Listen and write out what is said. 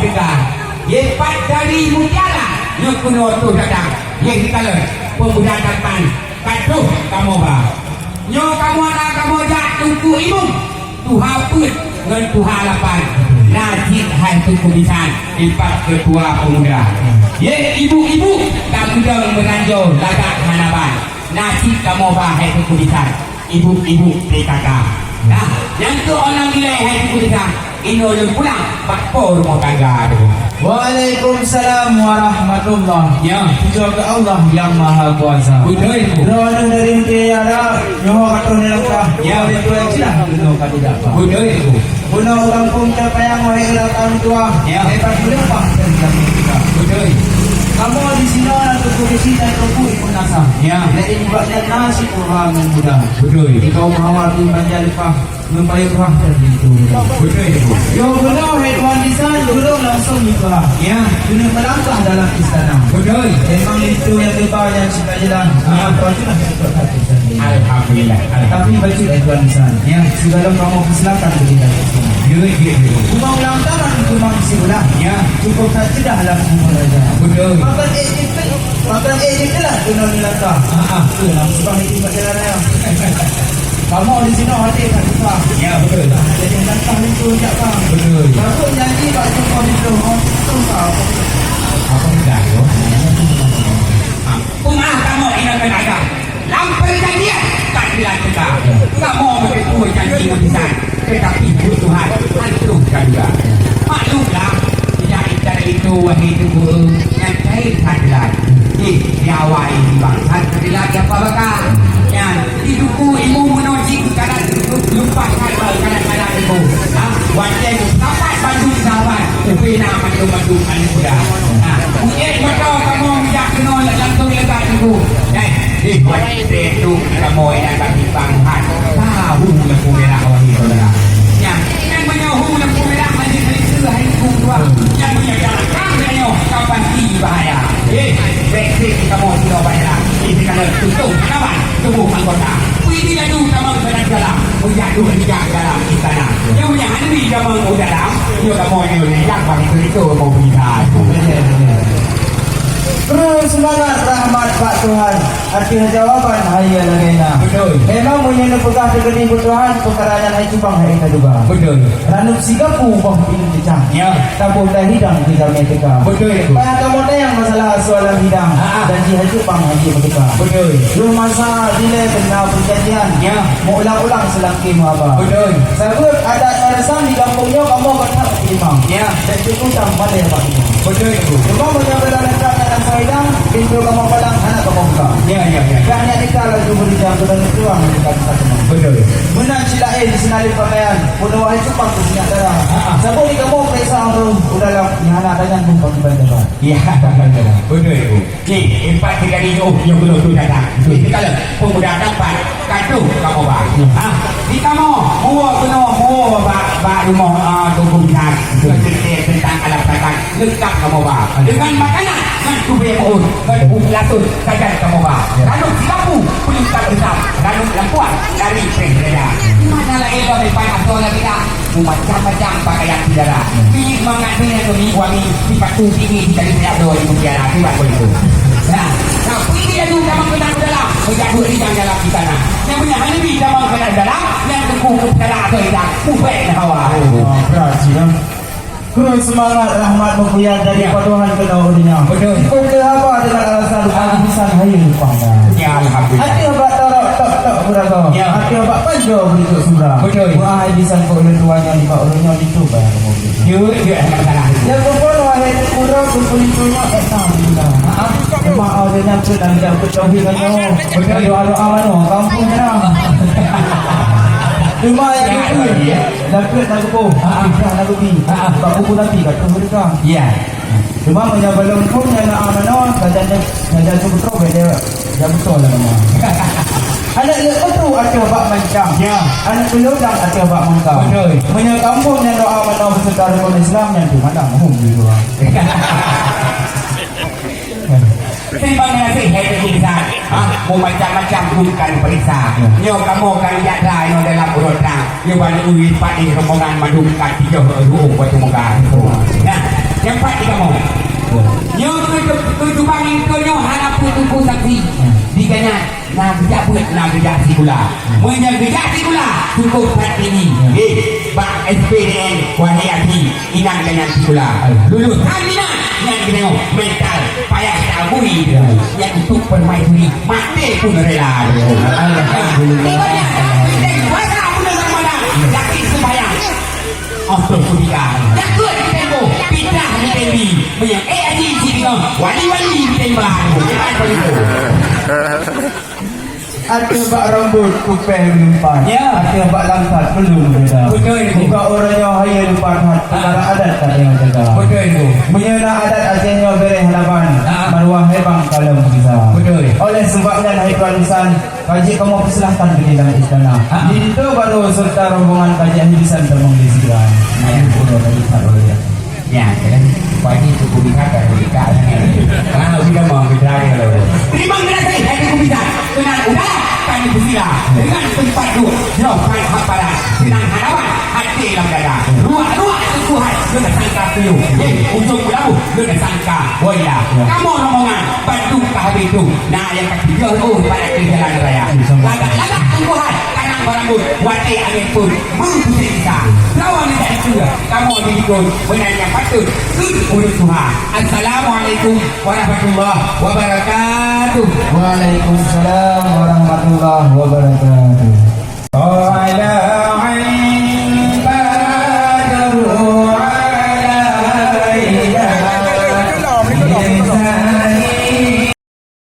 juga. Yepat dari mutiara yang kuno tu datang. Yang kita pemuda depan. Katuh kamu bah. Nyo kamu anak kamu jak tunggu ibu. Tuhan pun dengan Tuhan lapan. Najib hai tunggu bisan. Empat ketua pemuda. Ye ibu-ibu tak muda menganjur lagak hanaban. Najib kamu bah hai tunggu bisan. Ibu-ibu PKK. Nah, yang tu orang nilai hai tunggu bisan. Ino yang pulang bakpo rumah tangga tu. Waalaikumsalam warahmatullahi. Ya, puja ke Allah yang Maha Kuasa. betul itu. Rono dari tiada nyoho katun lekah. Ya, betul cerah kuno tidak apa. Betul itu. Kuno kampung capayang wahai orang tua. Ya. Hebat berlimpah dan kita. Betul. Kamu di sini untuk polisi dan tubuh ikut nasa. Ya. Jadi buatnya nasi kurang mudah. Betul. Jika menghawati menjalipah membayar dan itu. Betul itu. Yo benar hewan di sana belum langsung nikah. Ya, Dunia melangkah dalam istana. betul. Memang itu yang kita yang suka jalan. Apa itu lah untuk hati sendiri. Alhamdulillah. Tapi baju hewan di sana. Ya. Segala kamu persilakan berjalan di sana. Betul. Cuma ulang tahun cuma isi ulang. Ya, Cukup saja dah dalam semua raja. betul. Makan itu lah kena dilangkah. Itu langsung itu berjalan ya. Kamu di sini hati tak suka. Ya, betul. Jadi langkah itu tak apa. Betul. Baru janji Pak Joko itu tahu. Apa tidak yo? Kumah kamu ingatkan agak. Lampir janjian tak dilakukan. Kamu begitu janji besar. Tetapi Tuhan hancurkan juga. Maklumlah, tidak ikan itu wahai tubuh yang cair sadilan. Diawai di bangsa sadilan apa bakal. Yang hidupku ibu menojik kadang lupa kadang-kadang ibu. Wajah itu dapat bantu sahabat. Upina bantu anda sudah. Mungkin betul kamu tidak kenal langsung letak ibu. Wajah itu kamu yang akan dibangkan. Tahu lampu merah wahai saudara. Yang menyahu lampu merah masih selesa hidup dua. Yang menyadarkan menyo kapan bahaya. Brexit kamu tidak bahaya. Ini kalau tutup kawan tubuh anggota. Ini lalu kamu sedang jalan. Menjatuh tidak dalam istana. Yang punya handi kamu dalam. Dia kamu ini yang paling itu mau berita. Terus semangat rahmat Pak Tuhan. Artinya jawaban hayya lagena. Betul. Memang punya nepegah tegedi Tuhan perkara yang hai cubang hai juga. Betul. Ranuk sigapu bang pilih cecah. Ya. Tabung dah hidang di dalam mereka. Betul itu. Banyak kamu yang masalah soalan hidang dan jihad cubang haji mereka. Betul. Lu masa bila kena perjanjian. Ya. Mau ulang-ulang selangki mu apa. Betul. Sebab ada alasan di kampungnya kamu berhak terima. Ya. Dan cukup sampai ya Pak. Betul itu. Cuma menyampaikan dan faedah pintu kamu palang anak kamu buka. Ya. Kerana kita lagi berjam dan tuang kita bisa semua. Betul. Menang silain di senari pakaian. Pulau wahai cepat ke sinyak darah. Sebab ni kamu periksa tu udahlah nyana dengan pun pakai bantuan. Ya, betul itu. Ni, empat tiga di yang belum tu datang. Jadi kalau pemuda dapat kadu kamu bah. Di kamu mua bah rumah tunggu bilang tentang alat makan lengkap kamu bah. Dengan makanan dengan kubur pun dengan latun saja kamu bah. Lalu lampu pelita besar, lalu lampuan dari penjara. Mana lagi kau berpanas soalnya kita macam-macam pakaian saudara. Ini mengatnya tu ni wangi sifat tu tinggi dari saudara di penjara sebab begitu. Nah, ini dia tu kamu kena saudara. Menjadi ridang dalam di sana. Yang punya hanibi kamu kena dalam yang tengku kepala atau hidang. Mubek hawa. Berarti kan. Kurang semangat rahmat mempunyai dari Tuhan ke dahulunya. Betul. Kau apa dengan alasan kehabisan hari lupa. Ya alhamdulillah. Hati obat tak berapa. Ya. Hati obat panjang berikut surah. Betul. Wah, bisa kau tuannya di Pak Ulunya itu bayar kamu. Dia masalah. Ya pun wahai kurang kumpulitunya tak. Maaf dia nak dan tidak ketahui kanyo. Betul doa-doa mano kampung nyerang. Cuma yang itu dapat nak ko. Nak ubi. Pak buku nanti kat mereka. Ya. Cuma menyabelum pun yang amano saja betul beda. Ya betul lah nama. Anak dia betul ada bak mancang. Ya. Anak belum dah ada bak mangkau. Betul. Punya kampung yang doa mana berserta dengan Islam yang tu mana mahum gitu. Sembang nasi hai periksa. Mau macam-macam bukan periksa. Nyo kamu kan lihat dah nyo dalam urut dah. Nyo balik uwi padi rombongan madumkan 3 ruang batu muka. Nah, kula. Menjaga hati kula cukup hati ini. Bak SPDN wahai hati inang dengan kula. Lulus hamina yang kita mental payah tabui yang untuk permaisuri mati pun rela. Alhamdulillah. Wasa pun Ramadan. Yakin sembahyang. Astagfirullah. Takut tempo pindah di tembi. Menyang aji sini wali-wali tembak. Apa itu? Ada bak rambut kupeh lumpan. Ya. Ada bak langsat belum beda. Betul itu. Bukan orang yang haya lumpan hat. Negara adat tak yang jaga. Betul itu. Menyena adat asalnya bereh halapan. Maruah hebang kalau bisa. Betul. Oleh sebabnya naik warisan kaji kamu persilahkan ke dalam istana. Itu baru serta rombongan kaji ahlisan terbang di siang. Nah yang sudah tadi saya. Ya, kan pagi itu kubikat dan kubikat. Karena kita mau bicara kalau. Terima kasih, saya kubikat. Dengan udah kami bersila dengan tempat dua jauhkan hak pada senang hadapan hati dalam dada. Ruang Tuhan dengan sangka piu. Ujung labu dengan sangka boya. Kamu rombongan bantu kahwi itu. Nah yang ketiga pada ke jalan raya. Lagak Tuhan kanang baranggut wati angin pun mengusir kita. Lawan tidak itu. Kamu diikut benar yang patut urut Tuhan. Assalamualaikum warahmatullahi wabarakatuh. Waalaikumsalam warahmatullahi wabarakatuh. Oh,